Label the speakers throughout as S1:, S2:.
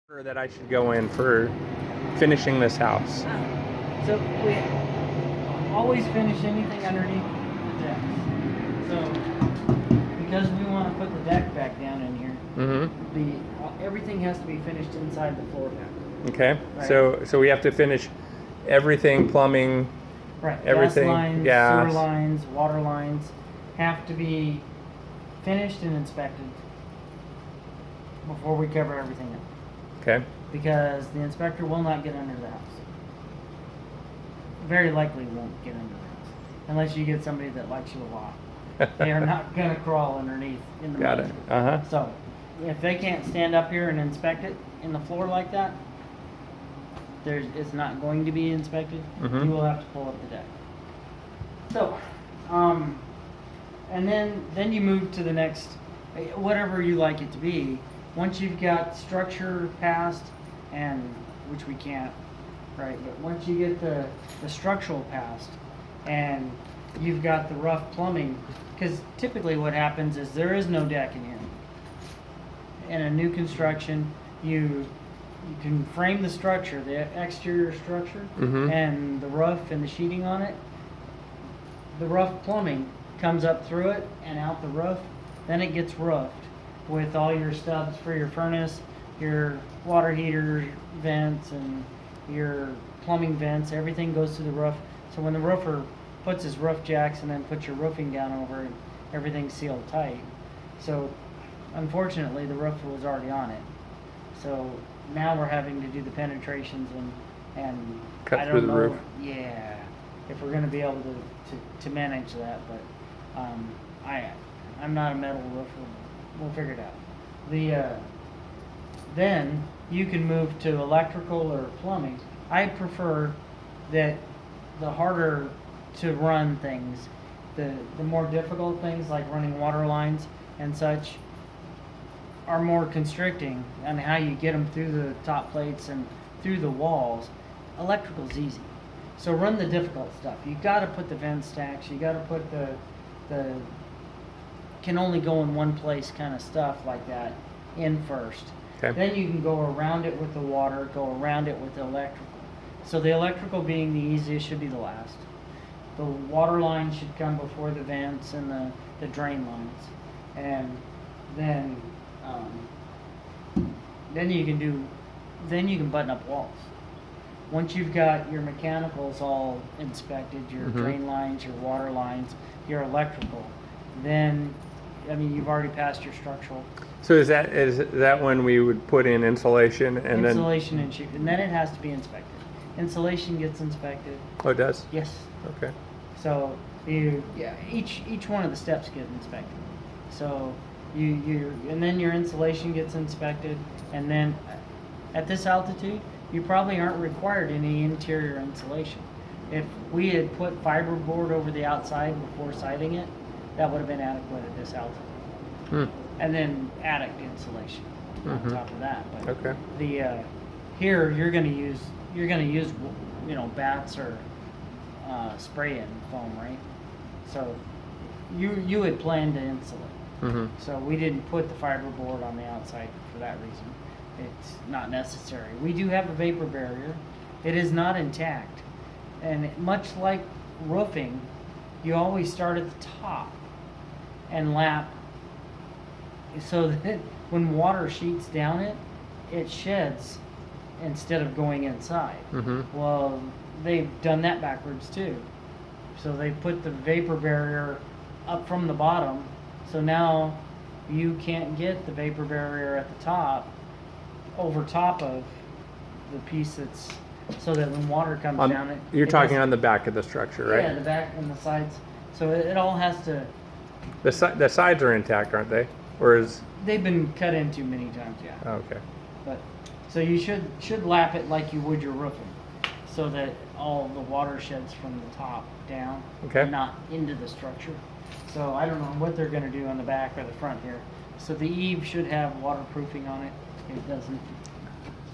S1: order that I should go in for finishing this house?
S2: So we always finish anything underneath the decks. So because we want to put the deck back down in here, everything has to be finished inside the floor deck.
S1: Okay.
S2: Right.
S1: So we have to finish everything, plumbing,
S2: Right.
S1: everything,
S2: Gas lines, sewer lines, water lines have to be finished and inspected before we cover everything up.
S1: Okay.
S2: Because the inspector will not get under the house. Very likely won't get under the house. Unless you get somebody that likes you a lot. They are not going to crawl underneath in the
S1: Got
S2: mud.
S1: it. Uh-huh.
S2: So, if they can't stand up here and inspect it in the floor like that, it's not going to be inspected. You will have to pull up the deck. So, and then you move to the next, whatever you like it to be. Once you've got structure passed, and which we can't, right? But once you get the structural passed, and you've got the rough plumbing, because typically what happens is there is no deck in here. In a new construction, you can frame the structure, the exterior structure, and the roof and the sheeting on it. The rough plumbing comes up through it and out the roof. Then it gets roofed with all your stubs for your furnace, your water heater vents, and your plumbing vents. Everything goes to the roof. So when the roofer puts his roof jacks and then puts your roofing down over it, everything's sealed tight. So unfortunately, the roof was already on it. So now we're having to do the penetrations and
S1: Cut
S2: I don't
S1: through the
S2: know,
S1: roof.
S2: yeah, if we're going to be able to manage that. But I'm not a metal roofer. We'll figure it out. Then you can move to electrical or plumbing. I prefer that the harder to run things, the more difficult things like running water lines and such are more constricting on how you get them through the top plates and through the walls. Electrical's easy. So run the difficult stuff. You got to put the vent stacks. You got to put the can only go in one place kind of stuff like that in first.
S1: Okay.
S2: Then you can go around it with the water, go around it with the electrical. So the electrical being the easiest should be the last. The water line should come before the vents and the drain lines. And then you can button up walls. Once you've got your mechanicals all inspected, your drain lines, your water lines, your electrical, then you've already passed your structural.
S1: So is that when we would put in insulation and
S2: insulation and sheet, and then it has to be inspected. Insulation gets inspected.
S1: Oh, it does?
S2: Yes.
S1: Okay.
S2: So each one of the steps get inspected. So and then your insulation gets inspected, and then at this altitude, you probably aren't required any interior insulation. If we had put fiberboard over the outside before siding it, that would have been adequate at this altitude. And then attic insulation on top of that. But
S1: okay.
S2: Here you're going to use bats or spray in foam, right? So you had planned to insulate. So we didn't put the fiberboard on the outside for that reason. It's not necessary. We do have a vapor barrier. It is not intact. And much like roofing, you always start at the top and lap so that when water sheets down it sheds instead of going inside. Well, they've done that backwards too. So they put the vapor barrier up from the bottom, so now you can't get the vapor barrier at the top over top of the piece that's, so that when water comes down
S1: you're talking on the back of the structure, right?
S2: Yeah, the back and the sides. So it all has to.
S1: The sides are intact, aren't they? Or is
S2: They've been cut into many times, yeah.
S1: Oh, okay.
S2: But so you should lap it like you would your roofing, so that all the water sheds from the top down,
S1: Okay.
S2: not into the structure. So I don't know what they're going to do on the back or the front here. So the eave should have waterproofing on it. It doesn't.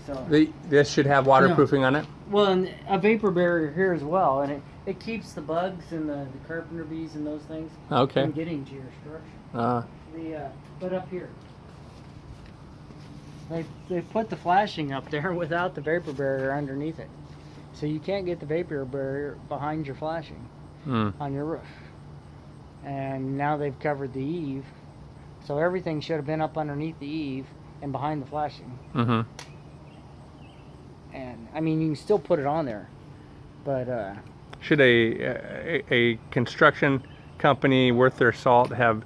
S2: So
S1: this should have waterproofing on it?
S2: well, and a vapor barrier here as well, and it keeps the bugs and the carpenter bees and those things
S1: Okay.
S2: from getting to your structure. But up here, they put the flashing up there without the vapor barrier underneath it, so you can't get the vapor barrier behind your flashing on your roof. And now they've covered the eave, so everything should have been up underneath the eave and behind the flashing. And I mean, you can still put it on there, but
S1: should a construction company worth their salt have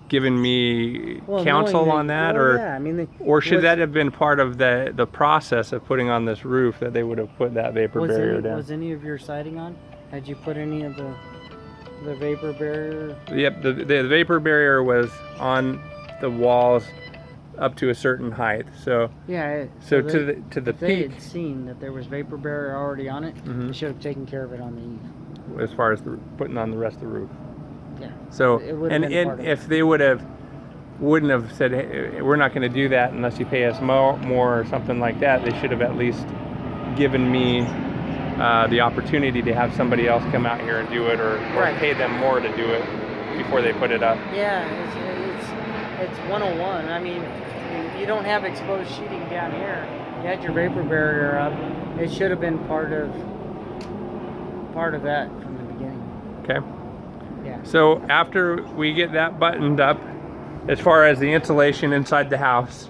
S1: given me counsel on that, or
S2: yeah, I mean,
S1: or should that have been part of the process of putting on this roof, that they would have put that vapor barrier down?
S2: Was any of your siding on? Had you put any of the vapor barrier?
S1: Yep, the vapor barrier was on the walls up to a certain height. So
S2: yeah.
S1: So to the
S2: if they
S1: peak,
S2: had seen that there was vapor barrier already on it, they should have taken care of it on the eve.
S1: as far as putting on the rest of the roof.
S2: Yeah.
S1: So
S2: And
S1: if they wouldn't have said, hey, we're not going to do that unless you pay us more or something like that, they should have at least given me the opportunity to have somebody else come out here and do it, or pay them more to do it before they put it up.
S2: Yeah, it's 101. I mean, you don't have exposed sheeting down here. You had your vapor barrier up. It should have been part of that from the beginning.
S1: Okay.
S2: Yeah.
S1: So after we get that buttoned up, as far as the insulation inside the house,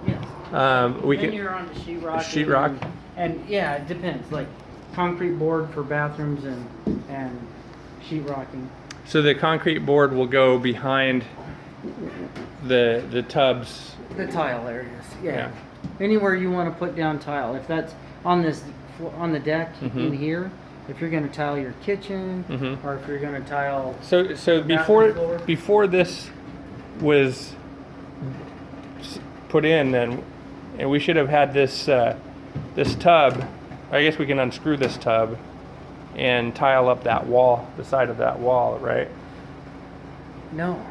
S2: yes. Then you're on the sheetrock.
S1: Sheetrock.
S2: And yeah, it depends. Like concrete board for bathrooms and sheetrocking.
S1: So the concrete board will go behind the tubs.
S2: The tile areas. Yeah. Anywhere you want to put down tile. If that's on the deck in here, if you're going to tile your kitchen, or if you're going to tile.
S1: So before this was put in, and we should have had this this tub. I guess we can unscrew this tub and tile up that wall, the side of that wall, right?
S2: No.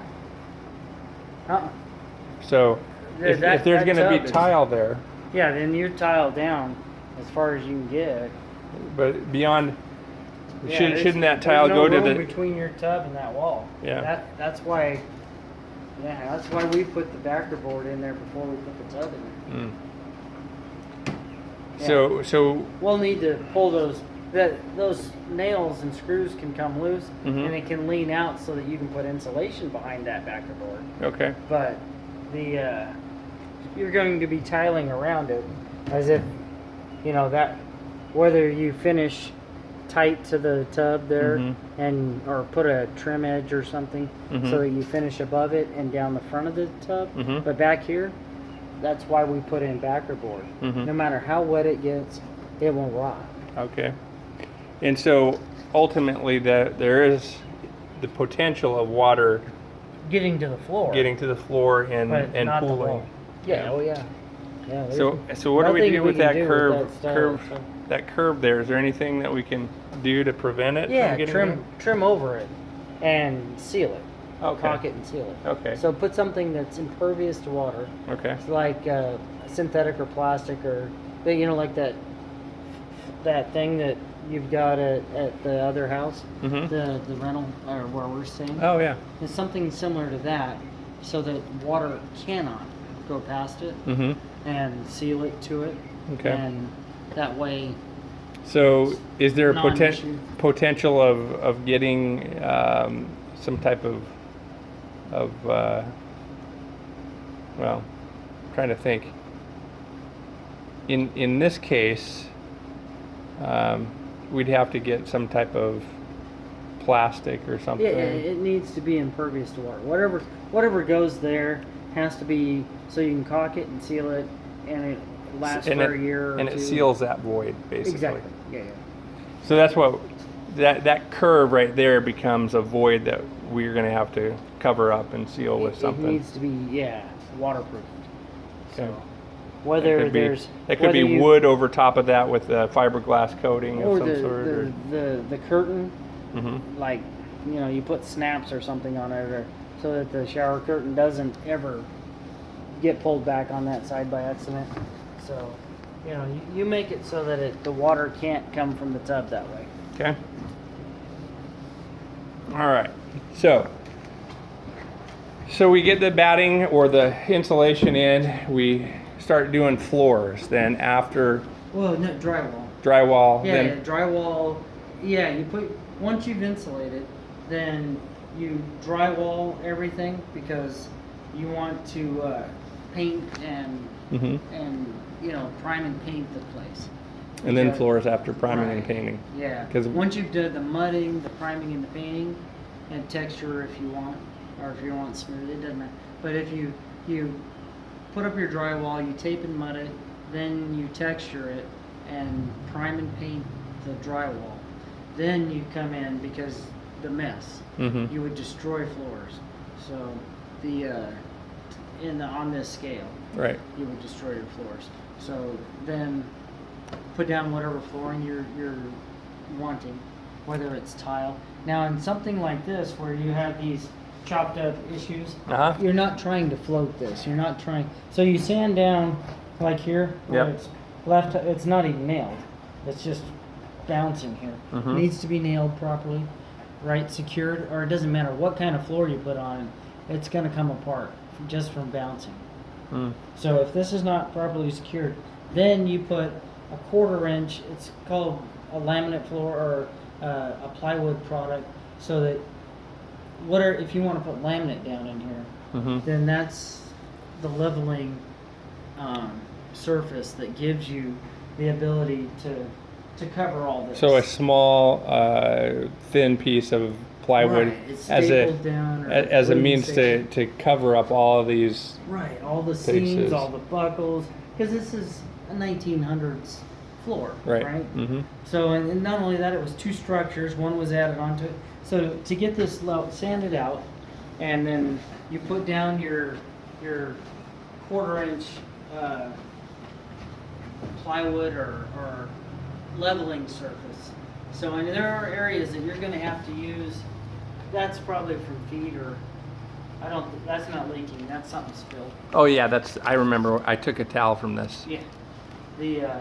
S1: So if there's going to be tile there.
S2: Yeah, then you're tile down as far as you can get.
S1: But beyond,
S2: Yeah,
S1: shouldn't that tile go to the
S2: between your tub and that wall?
S1: Yeah.
S2: That's why. Yeah, that's why we put the backer board in there before we put the tub in there. Yeah.
S1: So
S2: we'll need to pull those nails and screws can come loose, and it can lean out so that you can put insulation behind that backer board.
S1: Okay.
S2: But you're going to be tiling around it as if that whether you finish tight to the tub there or put a trim edge or something so that you finish above it and down the front of the tub, but back here, that's why we put in backer board. No matter how wet it gets, it won't rot.
S1: Okay. And so ultimately there is the potential of water
S2: getting to the floor
S1: and
S2: not the
S1: pooling.
S2: wall. Yeah. Oh yeah. Yeah.
S1: So what do we do with that curve?
S2: So.
S1: That curve there. Is there anything that we can do to prevent it?
S2: Yeah,
S1: from getting
S2: trim over it and seal it.
S1: Okay.
S2: Caulk it and seal it.
S1: Okay.
S2: So put something that's impervious to water.
S1: Okay.
S2: It's like synthetic or plastic or like that thing that you've got at the other house, the rental or where we're staying.
S1: Oh yeah.
S2: It's something similar to that, so that water cannot go past it, and seal it to it.
S1: Okay.
S2: And that way.
S1: So is there a
S2: Non-issue.
S1: potential of getting some type of well, I'm trying to think. In this case, we'd have to get some type of plastic or something.
S2: Yeah, it needs to be impervious to water. Whatever goes there has to be so you can caulk it and seal it, and it lasts for a year or
S1: and
S2: two.
S1: it seals that void basically.
S2: Exactly. Yeah.
S1: So that's what that curve right there becomes a void that we're going to have to cover up and seal with something.
S2: It needs to be waterproof.
S1: Okay.
S2: So whether
S1: that could be wood over top of that with a fiberglass coating of some sort, or
S2: the curtain, like you put snaps or something on it, or so that the shower curtain doesn't ever get pulled back on that side by accident. So you make it so that the water can't come from the tub that way.
S1: Okay. All right. So So we get the batting or the insulation in. We start doing floors. Then after
S2: Well, no, drywall.
S1: drywall,
S2: Yeah,
S1: then
S2: yeah, drywall. Yeah, you put once you've insulated, then you drywall everything because you want to paint and
S1: Mhm.
S2: and prime and paint the place.
S1: and then
S2: Because-
S1: floors after priming and
S2: Right.
S1: painting.
S2: Yeah,
S1: 'Cause-
S2: once you've done the mudding, the priming, and the painting, and texture if you want, or if you want smooth, it doesn't matter. But if you put up your drywall, you tape and mud it, then you texture it and prime and paint the drywall. Then you come in because the mess,
S1: Mhm.
S2: you would destroy floors. So on this scale,
S1: Right.
S2: you would destroy your floors. So then put down whatever flooring you're wanting, whether it's tile. Now in something like this where you have these chopped up issues,
S1: Uh-huh.
S2: you're not trying to float this. You're not trying. So you sand down like here, where
S1: Yep.
S2: it's left. It's not even nailed. It's just bouncing here.
S1: Mhm.
S2: It needs to be nailed properly, right? Secured, or it doesn't matter what kind of floor you put on. It's going to come apart just from bouncing.
S1: Mm.
S2: So if this is not properly secured, then you put a 1/4 inch. It's called a laminate floor or a plywood product, so that if you want to put laminate down in here,
S1: Mhm.
S2: then that's the leveling surface that gives you the ability to cover all this.
S1: So a small, thin piece of plywood
S2: Right, it's
S1: as a
S2: stapled down or
S1: as a
S2: wooden
S1: means to
S2: section.
S1: cover up all of these.
S2: Right, all the
S1: Faces.
S2: seams, all the buckles, because this is a 1900s floor,
S1: Right.
S2: right?
S1: Mm-hmm.
S2: So, and not only that, it was 2 structures, one was added onto it. So to get this sanded out, and then you put down your 1/4 inch plywood or leveling surface. So, and there are areas that you're going to have to use. That's probably from feet or that's not leaking. That's something spilled.
S1: Oh yeah, I remember. I took a towel from this.
S2: Yeah.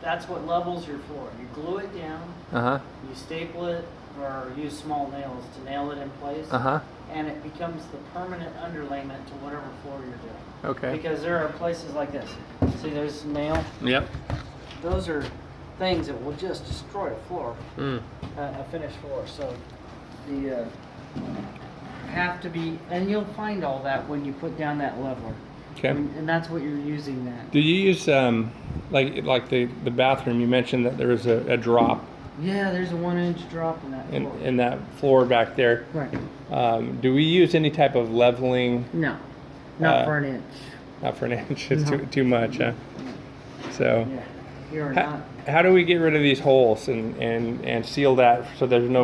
S2: That's what levels your floor. You glue it down.
S1: Uh huh.
S2: You staple it or use small nails to nail it in place.
S1: Uh huh.
S2: And it becomes the permanent underlayment to whatever floor you're doing.
S1: Okay.
S2: Because there are places like this. See, there's a nail.
S1: Yep.
S2: Those are things that will just destroy a floor,
S1: Mm.
S2: a finished floor. So the have to be, and you'll find all that when you put down that leveler.
S1: Okay.
S2: And that's what you're using that.
S1: Do you use like the bathroom? You mentioned that there was a drop
S2: Yeah, there's a 1 inch drop in that floor.
S1: in that floor back there.
S2: Right.
S1: Do we use any type of leveling?
S2: No, not
S1: Uh,
S2: for an inch.
S1: Not for an inch. It's
S2: No.
S1: too much, huh? So.
S2: Yeah, you're
S1: How,
S2: not.
S1: how do we get rid of these holes and seal that so there's no